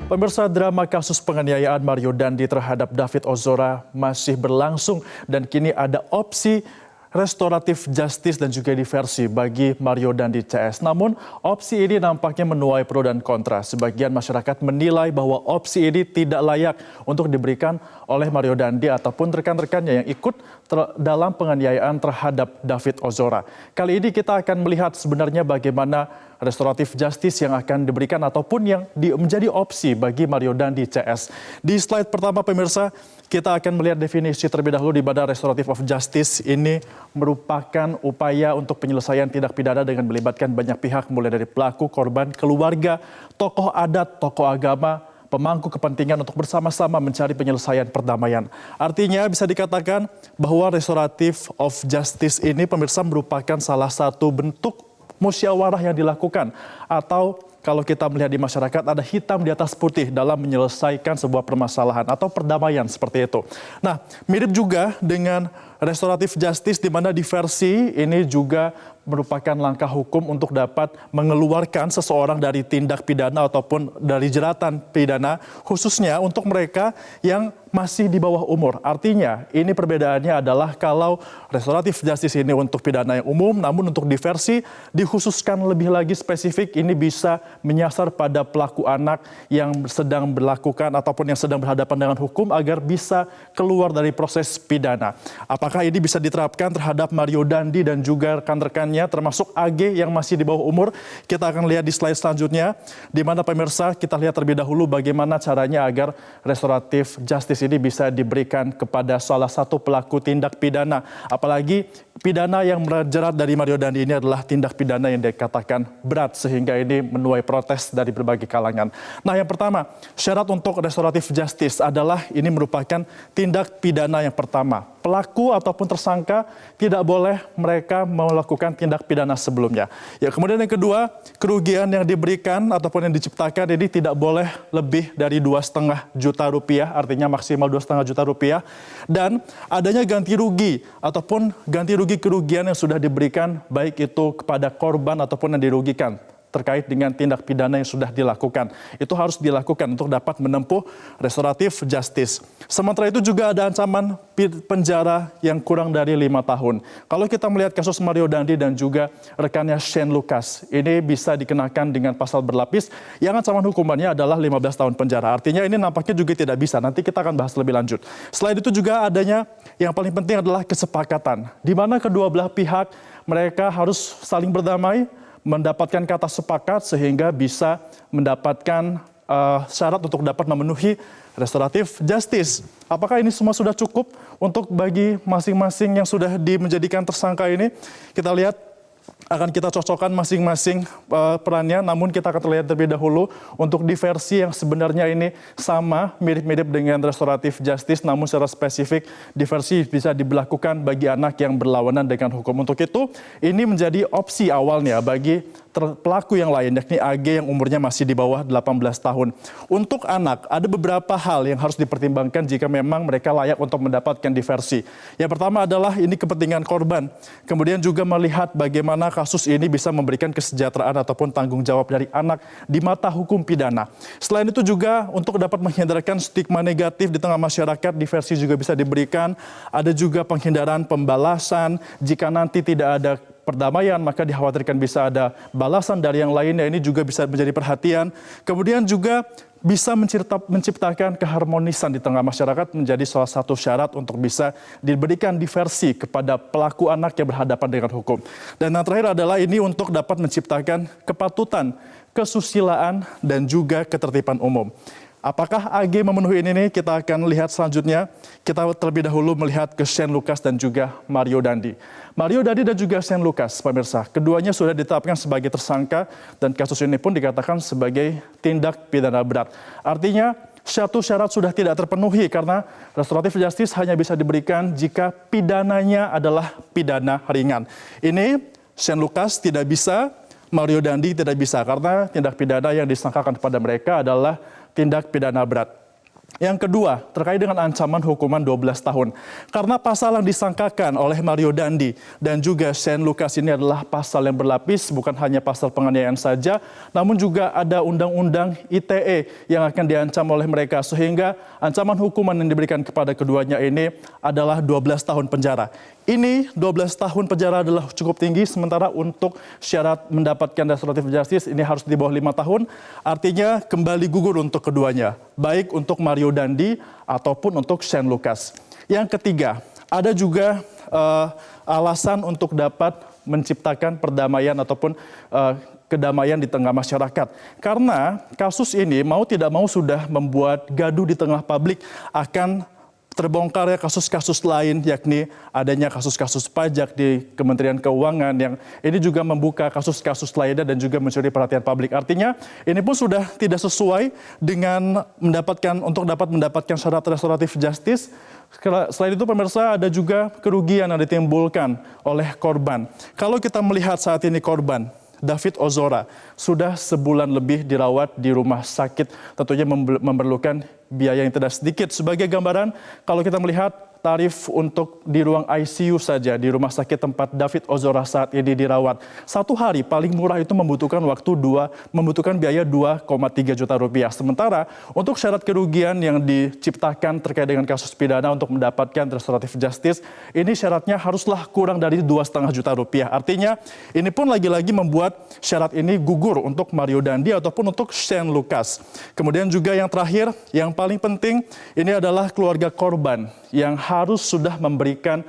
Pemirsa, drama kasus penganiayaan Mario Dandi terhadap David Ozora masih berlangsung dan kini ada opsi restoratif justice dan juga diversi bagi Mario Dandi CS. Namun opsi ini nampaknya menuai pro dan kontra. Sebagian masyarakat menilai bahwa opsi ini tidak layak untuk diberikan oleh Mario Dandi ataupun rekan-rekannya yang ikut dalam penganiayaan terhadap David Ozora. Kali ini kita akan melihat sebenarnya bagaimana restoratif justice yang akan diberikan ataupun yang menjadi opsi bagi Mario Dandi CS. Di slide pertama pemirsa, kita akan melihat definisi terlebih dahulu di mana restoratif of justice ini merupakan upaya untuk penyelesaian tindak pidana dengan melibatkan banyak pihak mulai dari pelaku, korban, keluarga, tokoh adat, tokoh agama, pemangku kepentingan untuk bersama-sama mencari penyelesaian perdamaian. Artinya bisa dikatakan bahwa restoratif of justice ini pemirsa merupakan salah satu bentuk musyawarah yang dilakukan atau kalau kita melihat di masyarakat ada hitam di atas putih dalam menyelesaikan sebuah permasalahan atau perdamaian seperti itu. Nah, mirip juga dengan restoratif justice di mana diversi ini juga merupakan langkah hukum untuk dapat mengeluarkan seseorang dari tindak pidana ataupun dari jeratan pidana, khususnya untuk mereka yang masih di bawah umur. Artinya ini perbedaannya adalah kalau restoratif justice ini untuk pidana yang umum, namun untuk diversi dikhususkan lebih lagi spesifik, ini bisa menyasar pada pelaku anak yang sedang melakukan ataupun yang sedang berhadapan dengan hukum agar bisa keluar dari proses pidana. Apakah ini bisa diterapkan terhadap Mario Dandi dan juga rekan-rekannya termasuk AG yang masih di bawah umur? Kita akan lihat di slide selanjutnya di mana pemirsa kita lihat terlebih dahulu bagaimana caranya agar restoratif justice ini bisa diberikan kepada salah satu pelaku tindak pidana. Apalagi pidana yang menjerat dari Mario Dandi ini adalah tindak pidana yang dikatakan berat sehingga ini menuai protes dari berbagai kalangan. Nah, yang pertama, syarat untuk restoratif justice adalah ini merupakan tindak pidana yang pertama. Pelaku ataupun tersangka tidak boleh mereka melakukan tindak pidana sebelumnya. Ya, kemudian yang kedua, kerugian yang diberikan ataupun yang diciptakan ini tidak boleh lebih dari 2,5 juta rupiah, artinya maksimal 2,5 juta rupiah. Dan adanya ganti rugi ataupun ganti rugi kerugian yang sudah diberikan baik itu kepada korban ataupun yang dirugikan terkait dengan tindak pidana yang sudah dilakukan. Itu harus dilakukan untuk dapat menempuh restoratif justice. Sementara itu juga ada ancaman penjara yang kurang dari 5 tahun. Kalau kita melihat kasus Mario Dandi dan juga rekannya Shane Lucas, ini bisa dikenakan dengan pasal berlapis yang ancaman hukumannya adalah 15 tahun penjara. Artinya ini nampaknya juga tidak bisa. Nanti kita akan bahas lebih lanjut. Selain itu juga adanya yang paling penting adalah kesepakatan. Di mana kedua belah pihak mereka harus saling berdamai, mendapatkan kata sepakat sehingga bisa mendapatkan syarat untuk dapat memenuhi restoratif justice. Apakah ini semua sudah cukup untuk bagi masing-masing yang sudah menjadikan tersangka ini? Kita lihat akan kita cocokkan masing-masing perannya, namun kita akan terlihat terlebih dahulu untuk diversi yang sebenarnya ini sama, mirip-mirip dengan restoratif justice, namun secara spesifik diversi bisa diberlakukan bagi anak yang berlawanan dengan hukum. Untuk itu, ini menjadi opsi awalnya bagi pelaku yang lain, yakni AG yang umurnya masih di bawah 18 tahun. Untuk anak, ada beberapa hal yang harus dipertimbangkan jika memang mereka layak untuk mendapatkan diversi. Yang pertama adalah ini kepentingan korban. Kemudian juga melihat bagaimana kasus ini bisa memberikan kesejahteraan ataupun tanggung jawab dari anak di mata hukum pidana. Selain itu juga untuk dapat menghindarkan stigma negatif di tengah masyarakat, diversi juga bisa diberikan. Ada juga penghindaran pembalasan jika nanti tidak ada perdamaian, maka dikhawatirkan bisa ada balasan dari yang lainnya. Ini juga bisa menjadi perhatian. Kemudian juga bisa menciptakan keharmonisan di tengah masyarakat menjadi salah satu syarat untuk bisa diberikan diversi kepada pelaku anak yang berhadapan dengan hukum. Dan yang terakhir adalah ini untuk dapat menciptakan kepatutan, kesusilaan, dan juga ketertiban umum. Apakah AG memenuhi ini? Kita akan lihat selanjutnya. Kita terlebih dahulu melihat ke Shane Lucas dan juga Mario Dandi. Mario Dandi dan juga Shane Lucas, pemirsa, keduanya sudah ditetapkan sebagai tersangka dan kasus ini pun dikatakan sebagai tindak pidana berat. Artinya, satu syarat sudah tidak terpenuhi karena restoratif justice hanya bisa diberikan jika pidananya adalah pidana ringan. Ini Shane Lucas tidak bisa, Mario Dandi tidak bisa karena tindak pidana yang disangkakan kepada mereka adalah tindak pidana berat. Yang kedua, terkait dengan ancaman hukuman 12 tahun. Karena pasal yang disangkakan oleh Mario Dandi dan juga Shane Lucas ini adalah pasal yang berlapis, bukan hanya pasal penganiayaan saja, namun juga ada undang-undang ITE yang akan diancam oleh mereka. Sehingga ancaman hukuman yang diberikan kepada keduanya ini adalah 12 tahun penjara. Ini 12 tahun penjara adalah cukup tinggi, sementara untuk syarat mendapatkan restoratif justice ini harus di bawah 5 tahun. Artinya kembali gugur untuk keduanya, baik untuk Mario Dandi ataupun untuk Shane Lucas. Yang ketiga, ada juga alasan untuk dapat menciptakan perdamaian ataupun kedamaian di tengah masyarakat. Karena kasus ini mau tidak mau sudah membuat gaduh di tengah publik akan terbongkarnya kasus-kasus lain, yakni adanya kasus-kasus pajak di Kementerian Keuangan yang ini juga membuka kasus-kasus lainnya dan juga mencuri perhatian publik. Artinya ini pun sudah tidak sesuai dengan dapat mendapatkan syarat restoratif justice. Selain itu pemirsa, ada juga kerugian yang ditimbulkan oleh korban. Kalau kita melihat saat ini korban David Ozora sudah sebulan lebih dirawat di rumah sakit, tentunya memerlukan biaya yang tidak sedikit. Sebagai gambaran, kalau kita melihat tarif untuk di ruang ICU saja di rumah sakit tempat David Ozora saat ini dirawat, satu hari paling murah itu membutuhkan biaya 2,3 juta rupiah. Sementara untuk syarat kerugian yang diciptakan terkait dengan kasus pidana untuk mendapatkan restoratif justice, ini syaratnya haruslah kurang dari 2,5 juta rupiah. Artinya ini pun lagi-lagi membuat syarat ini gugur untuk Mario Dandi ataupun untuk Shane Lucas. Kemudian juga yang terakhir, yang paling penting, ini adalah keluarga korban yang harus sudah memberikan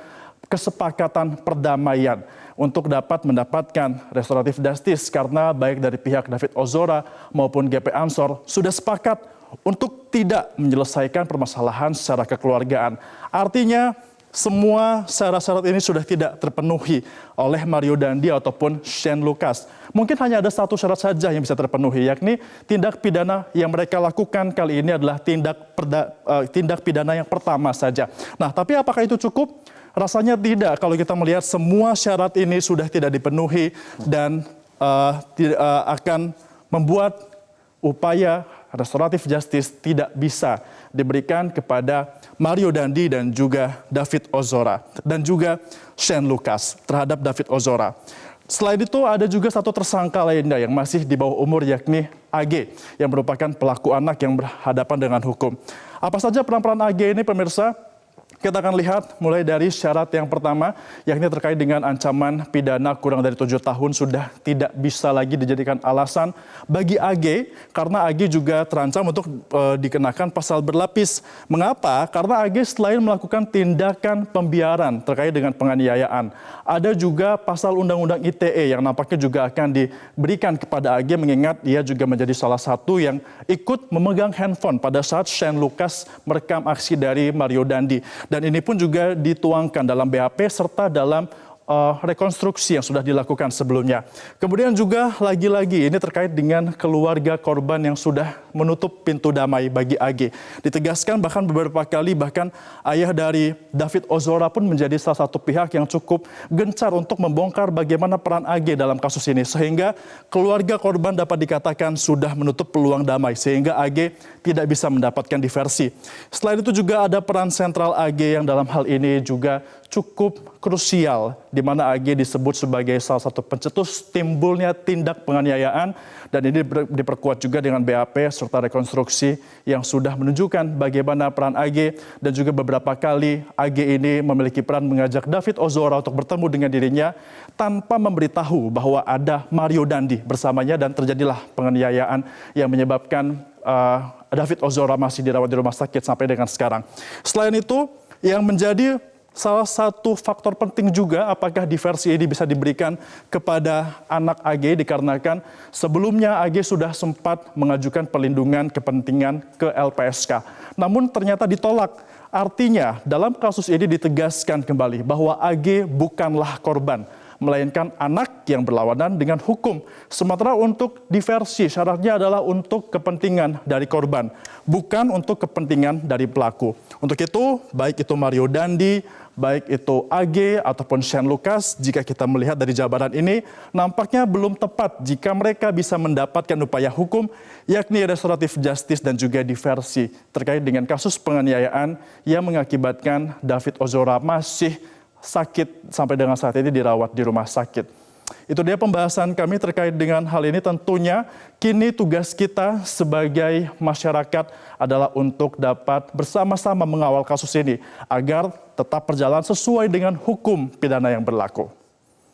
kesepakatan perdamaian untuk dapat mendapatkan restoratif justice, karena baik dari pihak David Ozora maupun GP Ansor sudah sepakat untuk tidak menyelesaikan permasalahan secara kekeluargaan. Artinya semua syarat-syarat ini sudah tidak terpenuhi oleh Mario Dandi ataupun Shane Lucas. Mungkin hanya ada satu syarat saja yang bisa terpenuhi, yakni tindak pidana yang mereka lakukan kali ini adalah tindak pidana yang pertama saja. Nah, tapi apakah itu cukup? Rasanya tidak. Kalau kita melihat semua syarat ini sudah tidak dipenuhi dan akan membuat upaya restoratif justice tidak bisa diberikan kepada Mario Dandi dan juga David Ozora dan juga Shane Lucas terhadap David Ozora. Selain itu ada juga satu tersangka lainnya yang masih di bawah umur, yakni AG yang merupakan pelaku anak yang berhadapan dengan hukum. Apa saja peran-peran AG ini pemirsa? Kita akan lihat mulai dari syarat yang pertama, yakni terkait dengan ancaman pidana kurang dari 7 tahun sudah tidak bisa lagi dijadikan alasan bagi AG, karena AG juga terancam untuk dikenakan pasal berlapis. Mengapa? Karena AG selain melakukan tindakan pembiaran terkait dengan penganiayaan, ada juga pasal Undang-Undang ITE yang nampaknya juga akan diberikan kepada AG, mengingat ia juga menjadi salah satu yang ikut memegang handphone pada saat Shane Lucas merekam aksi dari Mario Dandi. Dan ini pun juga dituangkan dalam BAP serta dalam rekonstruksi yang sudah dilakukan sebelumnya. Kemudian juga lagi-lagi ini terkait dengan keluarga korban yang sudah menutup pintu damai bagi AG. Ditegaskan bahkan beberapa kali, bahkan ayah dari David Ozora pun menjadi salah satu pihak yang cukup gencar untuk membongkar bagaimana peran AG dalam kasus ini. Sehingga keluarga korban dapat dikatakan sudah menutup peluang damai, sehingga AG tidak bisa mendapatkan diversi. Selain itu juga ada peran sentral AG yang dalam hal ini juga cukup krusial, di mana AG disebut sebagai salah satu pencetus timbulnya tindak penganiayaan, dan ini diperkuat juga dengan BAP serta rekonstruksi yang sudah menunjukkan bagaimana peran AG, dan juga beberapa kali AG ini memiliki peran mengajak David Ozora untuk bertemu dengan dirinya tanpa memberitahu bahwa ada Mario Dandi bersamanya, dan terjadilah penganiayaan yang menyebabkan David Ozora masih dirawat di rumah sakit sampai dengan sekarang. Selain itu, yang menjadi salah satu faktor penting juga apakah diversi ini bisa diberikan kepada anak AG, dikarenakan sebelumnya AG sudah sempat mengajukan perlindungan kepentingan ke LPSK. Namun ternyata ditolak. Artinya dalam kasus ini ditegaskan kembali bahwa AG bukanlah korban. melainkan anak yang berlawanan dengan hukum. Sementara untuk diversi, syaratnya adalah untuk kepentingan dari korban, bukan untuk kepentingan dari pelaku. Untuk itu, baik itu Mario Dandi, baik itu AG ataupun Shane Lucas, jika kita melihat dari jabaran ini, nampaknya belum tepat jika mereka bisa mendapatkan upaya hukum, yakni restoratif justice dan juga diversi terkait dengan kasus penganiayaan yang mengakibatkan David Ozora masih sakit sampai dengan saat ini dirawat di rumah sakit. Itu dia pembahasan kami terkait dengan hal ini. Tentunya kini tugas kita sebagai masyarakat adalah untuk dapat bersama-sama mengawal kasus ini agar tetap berjalan sesuai dengan hukum pidana yang berlaku.